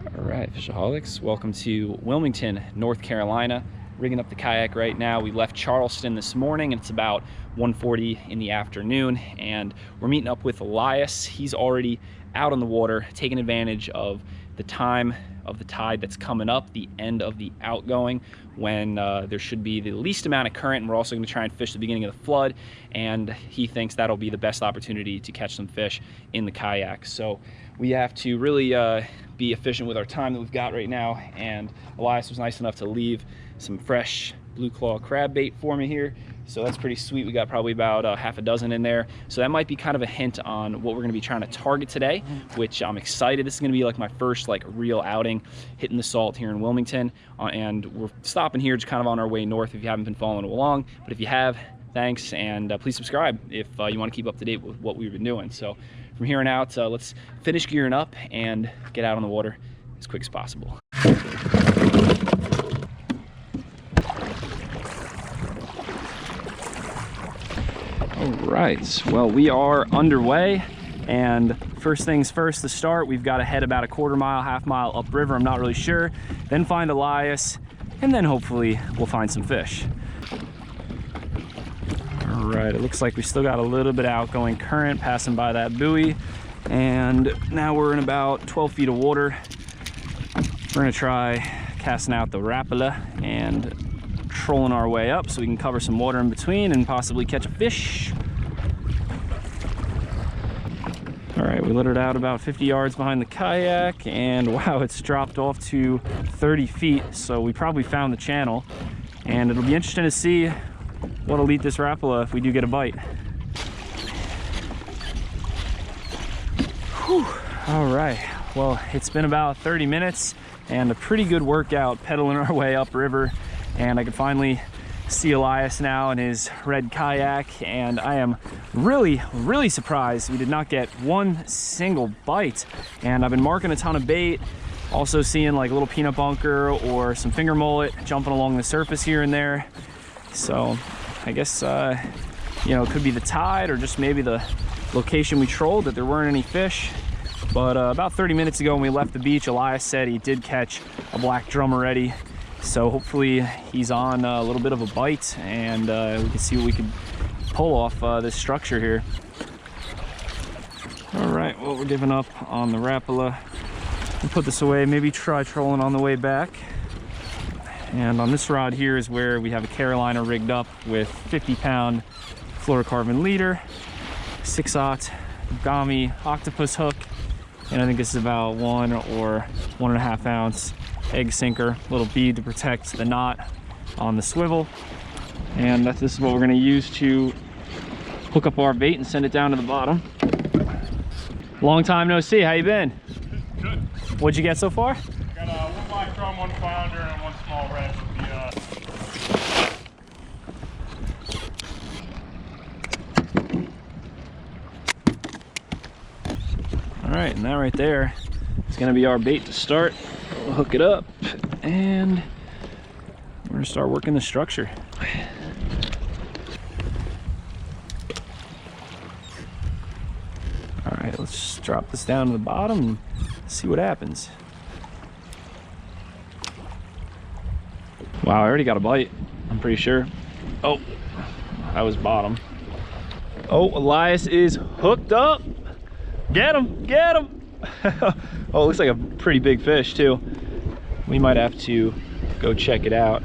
All right, Fishaholics, welcome to Wilmington, North Carolina. Rigging up the kayak right now. We left Charleston this morning and it's about 1:40 in the afternoon, and we're meeting up with Elias. He's already out on the water, taking advantage of the time of the tide that's coming up, the end of the outgoing, when there should be the least amount of current, and we're also going to try and fish the beginning of the flood, and he thinks that'll be the best opportunity to catch some fish in the kayak. So we have to really be efficient with our time that we've got right now, and Elias was nice enough to leave some fresh blue claw crab bait for me here, so that's pretty sweet. We got probably about half a dozen in there, so that might be kind of a hint on what we're going to be trying to target today, which I'm excited. This is going to be like my first real outing hitting the salt here in Wilmington, and we're stopping here just kind of on our way north if you haven't been following along. But if you have, thanks, and please subscribe if you want to keep up to date with what we've been doing. So from here on out, let's finish gearing up and get out on the water as quick as possible. All right, well, we are underway, and first things first to start, we've got to head about a quarter mile, half mile upriver, I'm not really sure, then find Elias, and then hopefully we'll find some fish. All right, it looks like we still got a little bit of outgoing current passing by that buoy, and now we're in about 12 feet of water. We're gonna try casting out the Rapala and trolling our way up so we can cover some water in between and possibly catch a fish. All right, we let it out about 50 yards behind the kayak, and wow, it's dropped off to 30 feet, so we probably found the channel, and it'll be interesting to see what'll eat this Rapala if we do get a bite. Whew. All right, well, it's been about 30 minutes and a pretty good workout pedaling our way upriver, and I can finally see Elias now in his red kayak, and I am really surprised we did not get one single bite. And I've been marking a ton of bait, also seeing like a little peanut bunker or some finger mullet jumping along the surface here and there. So I guess you know, it could be the tide or just maybe the location we trolled that there weren't any fish. But about 30 minutes ago when we left the beach, Elias said he did catch a black drum already. So hopefully he's on a little bit of a bite, and we can see what we can pull off this structure here. All right, well, we're giving up on the Rapala. We'll put this away, maybe try trolling on the way back. And on this rod here is where we have a Carolina rigged up with 50-pound fluorocarbon leader, 6/0 Gami octopus hook, and I think this is about 1 or 1.5 ounce egg sinker, little bead to protect the knot on the swivel. And this is what we're going to use to hook up our bait and send it down to the bottom. Long time no see. How you been? Good. What'd you get so far? Got one black drum, one flounder, and one small red with All right, and that right there is going to be our bait to start. We'll hook it up and we're gonna start working the structure. All right, let's drop this down to the bottom and see what happens. Wow, I already got a bite, I'm pretty sure. Oh, that was bottom. Oh, Elias is hooked up. Get him, get him. Oh, it looks like a pretty big fish too. We might have to go check it out.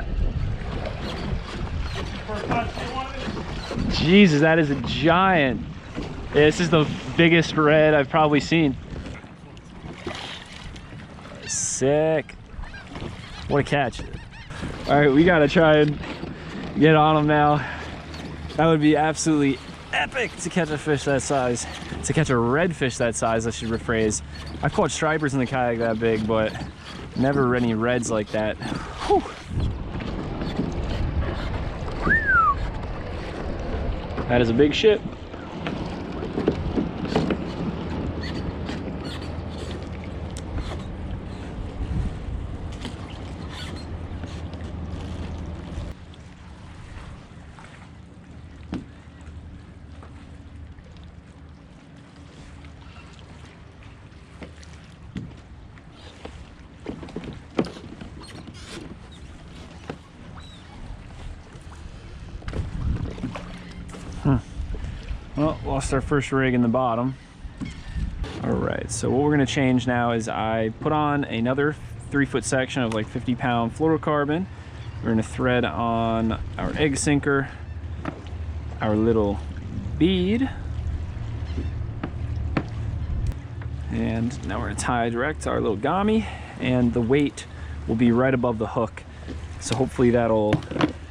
Jesus, that is a giant. Yeah, this is the biggest red I've probably seen. Sick. What a catch. All right, we gotta try and get on him now. That would be absolutely epic to catch a fish that size. To catch a redfish that size, I should rephrase. I've caught stripers in the kayak that big, but never any reds like that. Whew. That is a big ship. lost our first rig in the bottom. All right, so what we're gonna change now is I put on another 3-foot section of like 50-pound fluorocarbon. We're gonna thread on our egg sinker, our little bead, and now we're gonna tie direct our little gummy, and the weight will be right above the hook. So hopefully that'll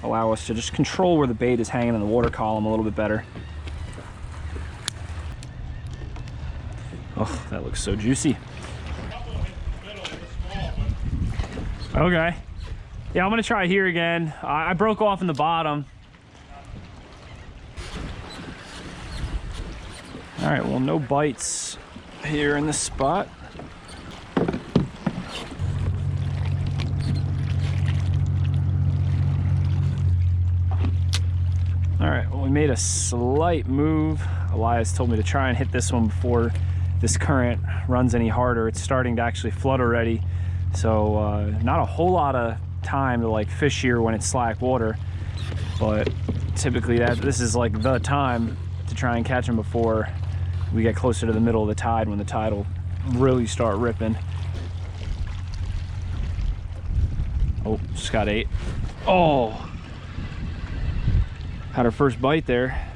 allow us to just control where the bait is hanging in the water column a little bit better. Oh, that looks so juicy. Okay. Yeah, I'm gonna try here again. I broke off in the bottom. All right, well, no bites here in this spot. All right, well, we made a slight move. Elias told me to try and hit this one before this current runs any harder. It's starting to actually flood already. So not a whole lot of time to like fish here when it's slack water, but typically this is like the time to try and catch them before we get closer to the middle of the tide, when the tide will really start ripping. Oh, just got 8. Oh, had our first bite there,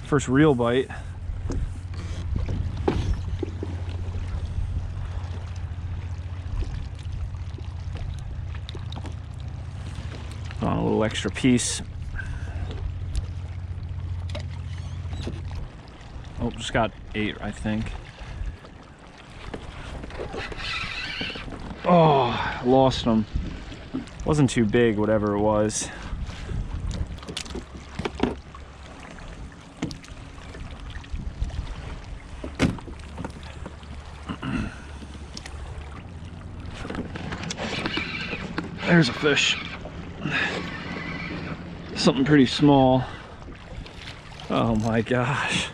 first real bite. On a little extra piece. Oh, just got 8, I think. Oh, lost them. Wasn't too big, whatever it was. There's a fish. Something pretty small. Oh my gosh.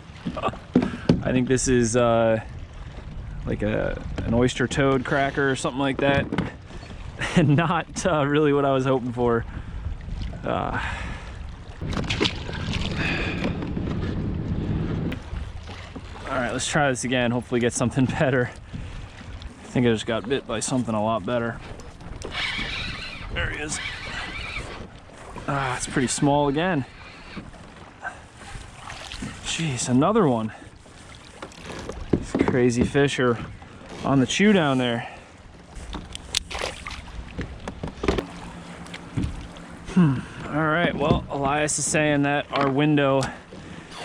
I think this is like an oyster toad cracker or something like that. And not really what I was hoping for. All right, let's try this again. Hopefully get something better. I think I just got bit by something a lot better. There he is. Ah, it's pretty small again. Jeez, another one. These crazy fish are on the chew down there. All right, well, Elias is saying that our window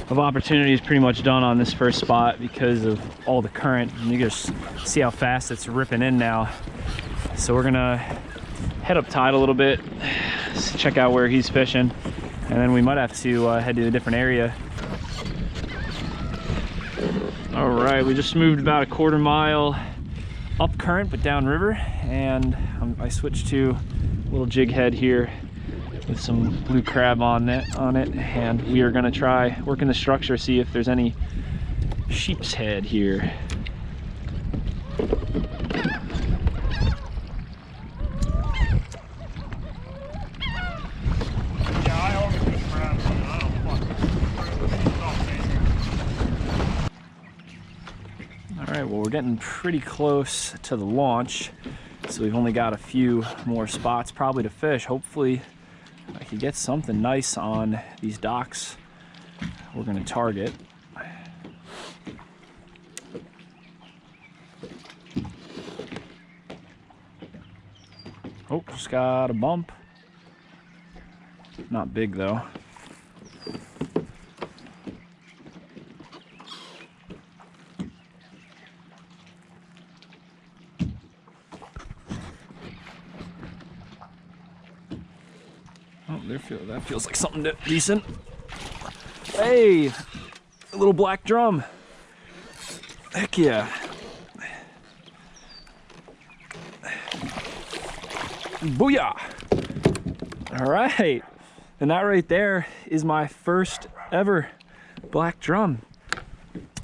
of opportunity is pretty much done on this first spot because of all the current. And you just see how fast it's ripping in now. So we're gonna head up tide a little bit, check out where he's fishing, and then we might have to head to a different area. All right, we just moved about a 1/4 mile up current but downriver, and I switched to a little jig head here with some blue crab on it, and we are going to try working the structure, see if there's any sheep's head here. Well, we're getting pretty close to the launch, so we've only got a few more spots probably to fish. Hopefully I can get something nice on these docks we're going to target. Oh, just got a bump. Not big though. That feels like something decent. Hey, a little black drum. Heck yeah. Booyah. All right. And that right there is my first ever black drum.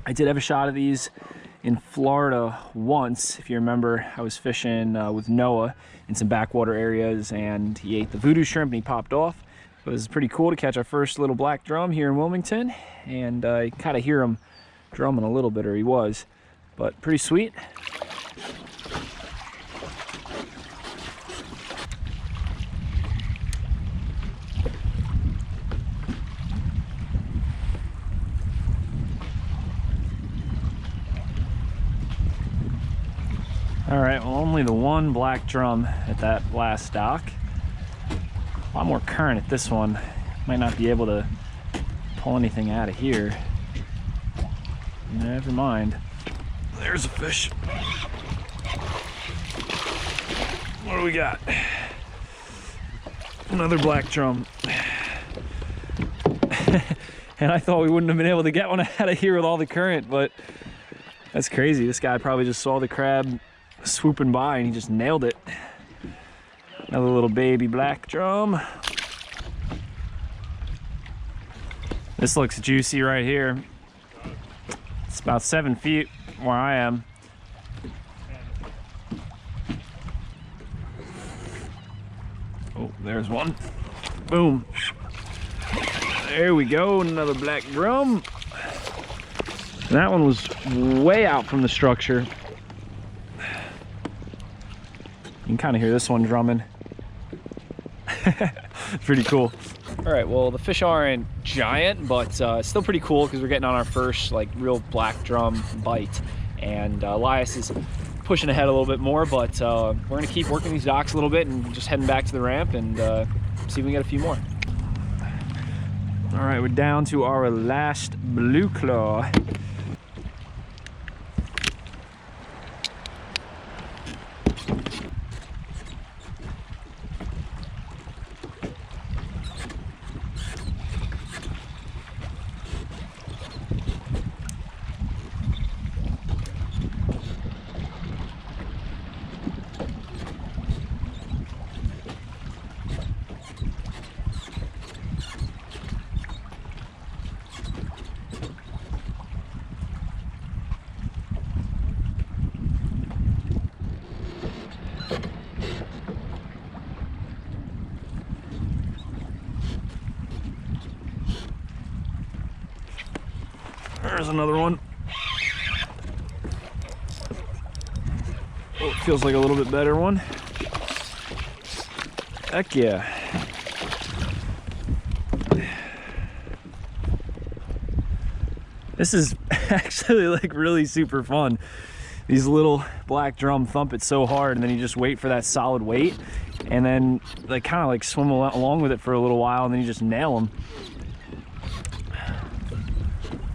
I did have a shot of these in Florida once. If you remember, I was fishing with Noah in some backwater areas, and he ate the voodoo shrimp and he popped off. So this is pretty cool to catch our first little black drum here in Wilmington, and I kind of hear him drumming a little bit, or he was, but pretty sweet. All right, well, only the one black drum at that last dock. A lot more current at this one. Might not be able to pull anything out of here. Never mind. There's a fish. What do we got? Another black drum. And I thought we wouldn't have been able to get one out of here with all the current, but that's crazy. This guy probably just saw the crab swooping by and he just nailed it. Another little baby black drum. This looks juicy right here. It's about 7 feet where I am. Oh, there's one. Boom. There we go, another black drum. That one was way out from the structure. You can kind of hear this one drumming. Pretty cool. All right, well, the fish aren't giant, but still pretty cool because we're getting on our first like real black drum bite. And Elias is pushing ahead a little bit more, but we're gonna keep working these docks a little bit and just heading back to the ramp and see if we can get a few more. All right, we're down to our last blue claw. There's another one. Oh, it feels like a little bit better one. Heck yeah. This is actually like really super fun. These little black drum thump it so hard, and then you just wait for that solid weight, and then they kind of like swim along with it for a little while, and then you just nail them.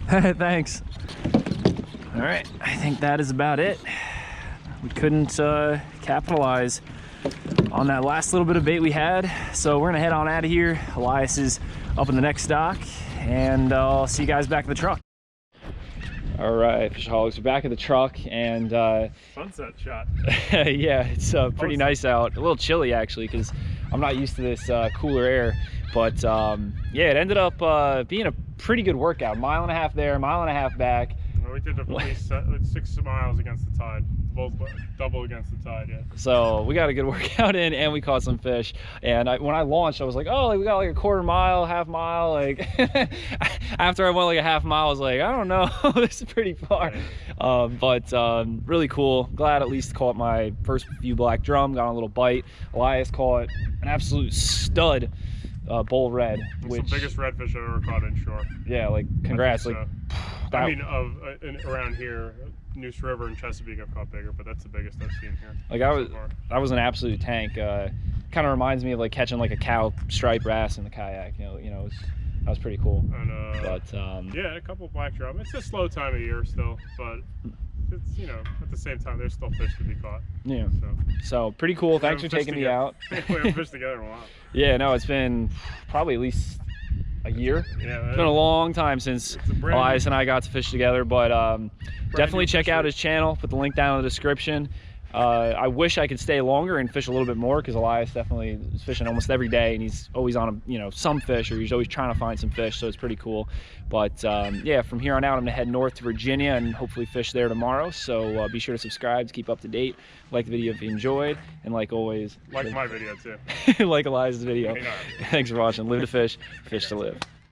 Thanks. All right, I think that is about it. We couldn't capitalize on that last little bit of bait we had, so we're gonna head on out of here. Elias is up in the next dock, and I'll see you guys back at the truck. All right, FishAholics, we're back at the truck, and sunset shot. yeah, it's pretty nice out. A little chilly actually, because I'm not used to this cooler air. But yeah, it ended up being a pretty good workout. 1.5 miles there, 1.5 miles back. Well, we did at least 6 miles against the tide. Both double against the tide, yeah. So we got a good workout in, and we caught some fish. And when I launched, I was like, oh, like we got like a 1/4 mile, 1/2 mile. Like after I went like a 1/2 mile, I was like, I don't know, this is pretty far. Yeah. But really cool. Glad at least caught my first few black drum. Got a little bite. Elias caught an absolute stud. Bull red, which it's the biggest redfish I've ever caught inshore. Yeah, like congrats. Like I mean, around here, Neuse River and Chesapeake, I've caught bigger, but that's the biggest I've seen here. Like that was an absolute tank. Kind of reminds me of like catching like a cow striped wrasse in the kayak. That was pretty cool. And, but yeah, a couple black drum. It's a slow time of year still, but it's, at the same time, there's still fish to be caught. Yeah. So pretty cool. Thanks for taking me out. We haven't fished together in a while. Yeah, no, it's been probably at least a year. Yeah. It's been a long time since Elias and I got to fish together, but definitely check out his channel. Put the link down in the description. I wish I could stay longer and fish a little bit more, because Elias definitely is fishing almost every day, and he's always on some fish, or he's always trying to find some fish, so it's pretty cool. But yeah, from here on out I'm gonna head north to Virginia and hopefully fish there tomorrow. So be sure to subscribe to keep up to date, like the video if you enjoyed, and like always, Like my video too. like Elias' video. Hey, no. Thanks for watching. Live to fish, fish to live.